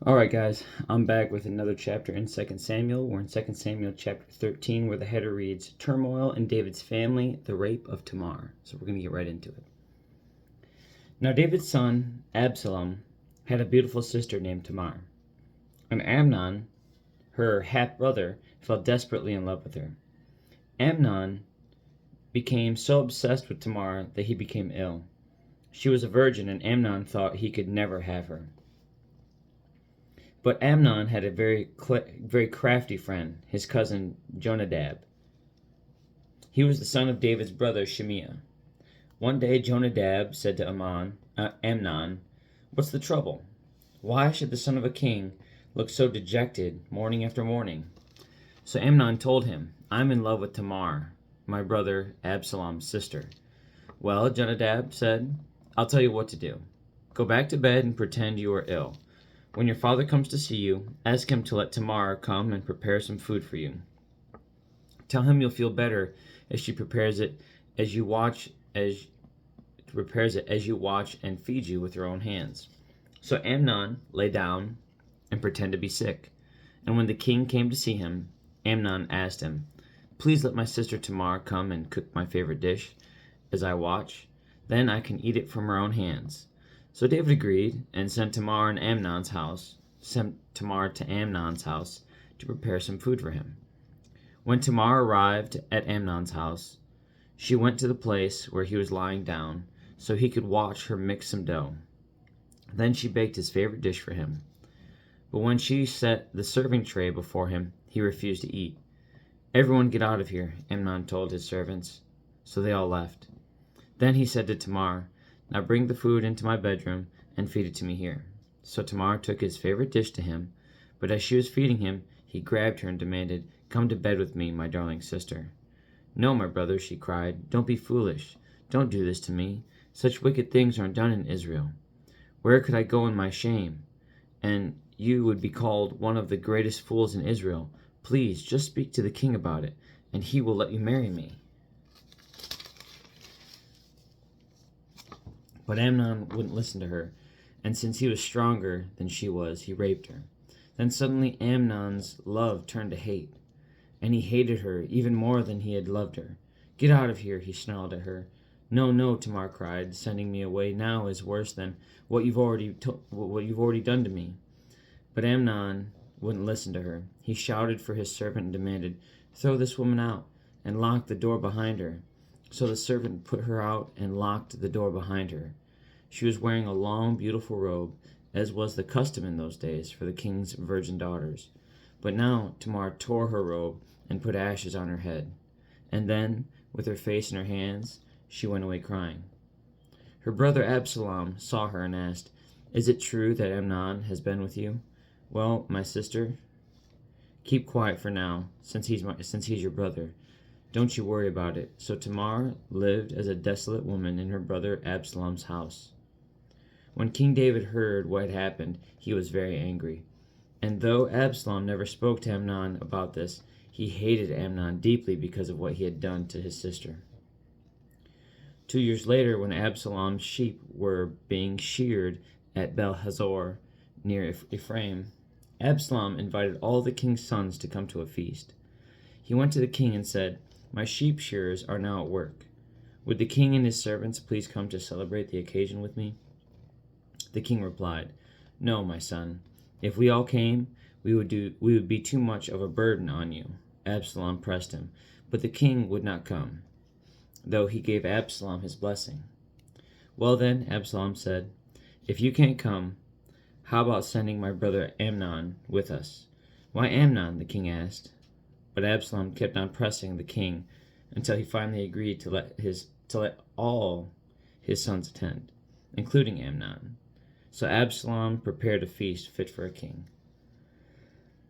All right, guys, I'm back with another chapter in 2 Samuel. We're in 2 Samuel chapter 13, where the header reads, Turmoil in David's family, the rape of Tamar. So we're going to get right into it. Now David's son, Absalom, had a beautiful sister named Tamar. And Amnon, her half-brother, fell desperately in love with her. Amnon became so obsessed with Tamar that he became ill. She was a virgin, and Amnon thought he could never have her. But Amnon had a very crafty friend, his cousin Jonadab. He was the son of David's brother Shimea. One day Jonadab said to Amnon, "What's the trouble? Why should the son of a king look so dejected morning after morning?" So Amnon told him, "I'm in love with Tamar, my brother Absalom's sister." "Well," Jonadab said, "I'll tell you what to do. Go back to bed and pretend you are ill. When your father comes to see you, ask him to let Tamar come and prepare some food for you. Tell him you'll feel better if she prepares it as you watch and feed you with your own hands." So Amnon lay down and pretended to be sick. And when the king came to see him, Amnon asked him, "Please let my sister Tamar come and cook my favorite dish as I watch. Then I can eat it from her own hands." So David agreed and sent Tamar to Amnon's house to prepare some food for him. When Tamar arrived at Amnon's house, she went to the place where he was lying down so he could watch her mix some dough. Then she baked his favorite dish for him. But when she set the serving tray before him, he refused to eat. "Everyone get out of here," Amnon told his servants. So they all left. Then he said to Tamar, "Now bring the food into my bedroom and feed it to me here." So Tamar took his favorite dish to him, but as she was feeding him, he grabbed her and demanded, "Come to bed with me, my darling sister." "No, my brother," she cried. "Don't be foolish. Don't do this to me. Such wicked things aren't done in Israel. Where could I go in my shame? And you would be called one of the greatest fools in Israel. Please, just speak to the king about it, and he will let you marry me." But Amnon wouldn't listen to her, and since he was stronger than she was, he raped her. Then suddenly Amnon's love turned to hate, and he hated her even more than he had loved her. "Get out of here," he snarled at her. "No, no," Tamar cried, "sending me away now is worse than what you've already done to me." But Amnon wouldn't listen to her. He shouted for his servant and demanded, "Throw this woman out and lock the door behind her." So the servant put her out and locked the door behind her. She was wearing a long, beautiful robe, as was the custom in those days for the king's virgin daughters. But now Tamar tore her robe and put ashes on her head. And then, with her face in her hands, she went away crying. Her brother Absalom saw her and asked, "Is it true that Amnon has been with you?" "Well, my sister, keep quiet for now, since he's your brother. Don't you worry about it." So Tamar lived as a desolate woman in her brother Absalom's house. When King David heard what had happened, he was very angry. And though Absalom never spoke to Amnon about this, he hated Amnon deeply because of what he had done to his sister. 2 years later, when Absalom's sheep were being sheared at Bel-hazor near Ephraim, Absalom invited all the king's sons to come to a feast. He went to the king and said, "My sheep shearers are now at work. Would the king and his servants please come to celebrate the occasion with me?" The king replied, "No, my son. If we all came, we would be too much of a burden on you." Absalom pressed him, but the king would not come, though he gave Absalom his blessing. "Well then," Absalom said, "if you can't come, how about sending my brother Amnon with us?" "Why Amnon?" the king asked. But Absalom kept on pressing the king until he finally agreed to let all his sons attend, including Amnon. So Absalom prepared a feast fit for a king.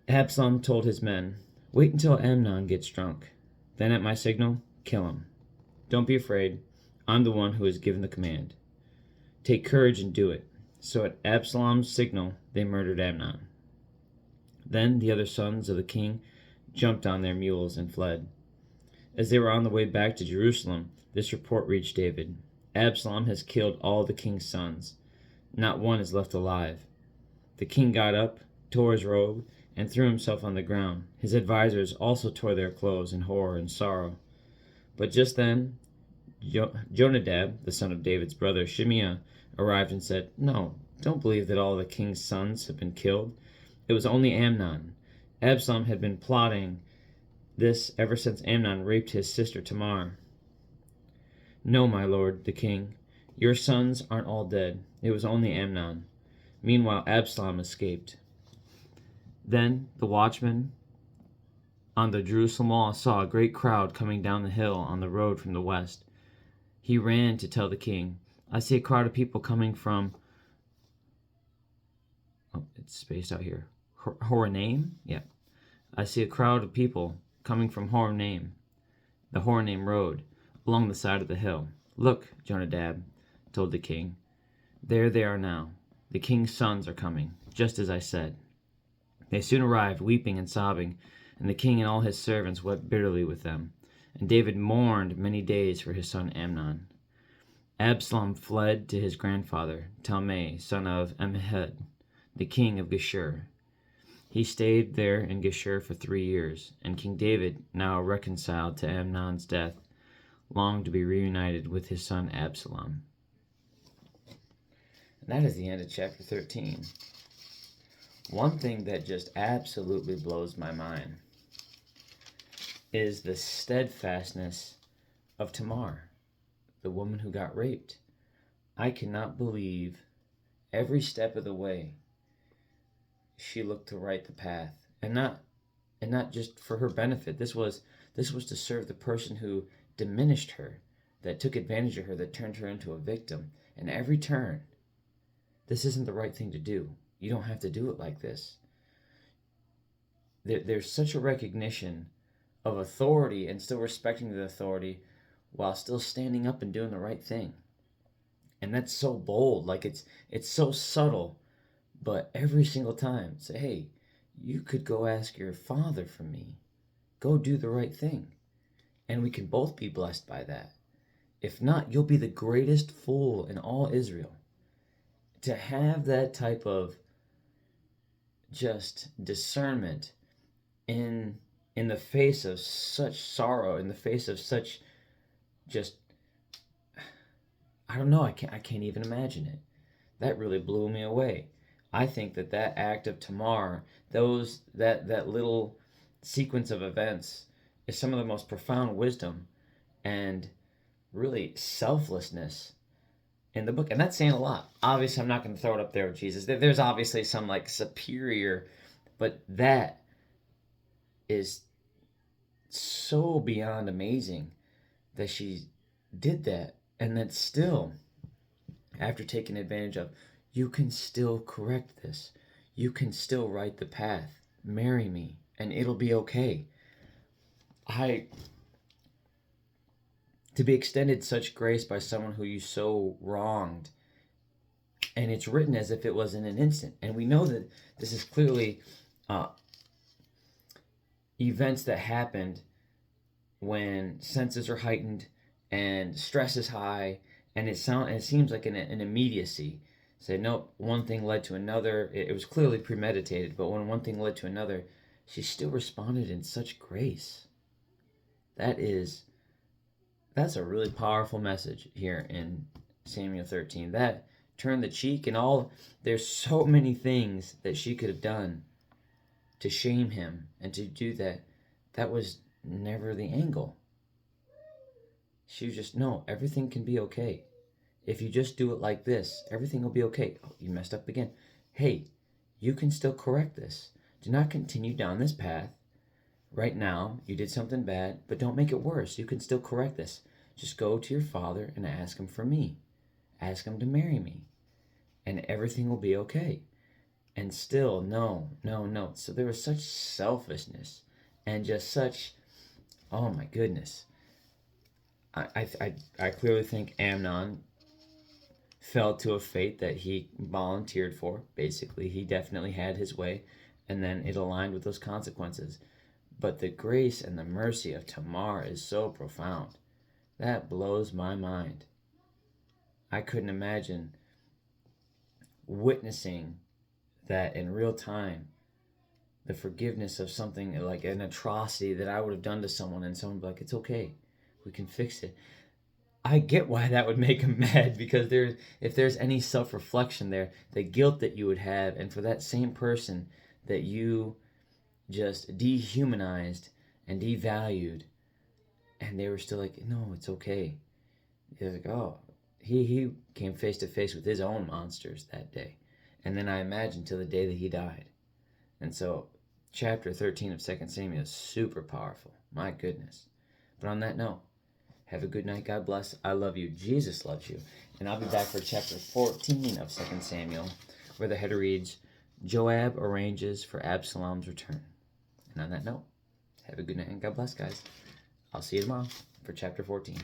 Absalom told his men, "Wait until Amnon gets drunk. Then at my signal, kill him. Don't be afraid. I'm the one who has given the command. Take courage and do it." So at Absalom's signal, they murdered Amnon. Then the other sons of the king jumped on their mules and fled. As they were on the way back to Jerusalem, this report reached David: "Absalom has killed all the king's sons. Not one is left alive." The king got up, tore his robe, and threw himself on the ground. His advisers also tore their clothes in horror and sorrow. But just then, Jonadab, the son of David's brother Shimea, arrived and said, "No, don't believe that all the king's sons have been killed. It was only Amnon. Absalom had been plotting this ever since Amnon raped his sister Tamar." "No, my lord, the king. Your sons aren't all dead. It was only Amnon. Meanwhile, Absalom escaped." Then the watchman on the Jerusalem wall saw a great crowd coming down the hill on the road from the west. He ran to tell the king, "I see a crowd of people coming from..." Oh, it's spaced out here. Horonaim? Yeah. "I see a crowd of people coming from Horonaim, the Horonaim road, along the side of the hill." "Look," Jonadab told the king. "There they are now. The king's sons are coming, just as I said." They soon arrived, weeping and sobbing, and the king and all his servants wept bitterly with them. And David mourned many days for his son Amnon. Absalom fled to his grandfather, Talmai, son of Ammihud, the king of Geshur. He stayed there in Geshur for 3 years, and King David, now reconciled to Amnon's death, longed to be reunited with his son Absalom. And that is the end of chapter 13. One thing that just absolutely blows my mind is the steadfastness of Tamar, the woman who got raped. I cannot believe every step of the way she looked to right the path, and not just for her benefit. This was to serve the person who diminished her, that took advantage of her, that turned her into a victim. And every turn, this isn't the right thing to do. You don't have to do it like this. There's such a recognition of authority and still respecting the authority while still standing up and doing the right thing. And that's so bold. Like it's so subtle, but every single time say, "Hey, you could go ask your father for me. Go do the right thing." And we can both be blessed by that. If not, you'll be the greatest fool in all Israel. To have that type of just discernment in the face of such sorrow, in the face of such just, I don't know, I can't even imagine it. That really blew me away. I think that act of Tamar, that little sequence of events, is some of the most profound wisdom and really selflessness in the book. And that's saying a lot. Obviously, I'm not going to throw it up there with Jesus. There's obviously some like superior, but that is so beyond amazing that she did that. And that still, after taking advantage of, you can still correct this. You can still right the path. Marry me, and it'll be okay. To be extended such grace by someone who you so wronged, and it's written as if it was in an instant. And we know that this is clearly events that happened when senses are heightened and stress is high, and it seems like an immediacy. Say, nope, one thing led to another. It was clearly premeditated, but when one thing led to another, she still responded in such grace. That's a really powerful message here in Samuel 13. That turn the cheek and all. There's so many things that she could have done to shame him, and to do that. That was never the angle. She was just, no, everything can be okay. If you just do it like this, everything will be okay. Oh, you messed up again. Hey, you can still correct this. Do not continue down this path. Right now, you did something bad, but don't make it worse. You can still correct this. Just go to your father and ask him for me. Ask him to marry me. And everything will be okay. And still, no. So there was such selfishness and just such, oh my goodness. I clearly think Amnon fell to a fate that he volunteered for. Basically, he definitely had his way, and then it aligned with those consequences. But the grace and the mercy of Tamar is so profound. That blows my mind. I couldn't imagine witnessing that in real time, the forgiveness of something like an atrocity that I would have done to someone, and someone would be like, it's okay, we can fix it. I get why that would make him mad, because if there's any self-reflection there, the guilt that you would have, and for that same person that you just dehumanized and devalued, and they were still like, no, it's okay. They're like, oh, he came face to face with his own monsters that day. And then I imagine till the day that he died. And so chapter 13 of 2 Samuel is super powerful. My goodness. But on that note, have a good night. God bless. I love you. Jesus loves you. And I'll be back for chapter 14 of 2 Samuel, where the header reads, Joab arranges for Absalom's return. And on that note, have a good night and God bless, guys. I'll see you tomorrow for chapter 14.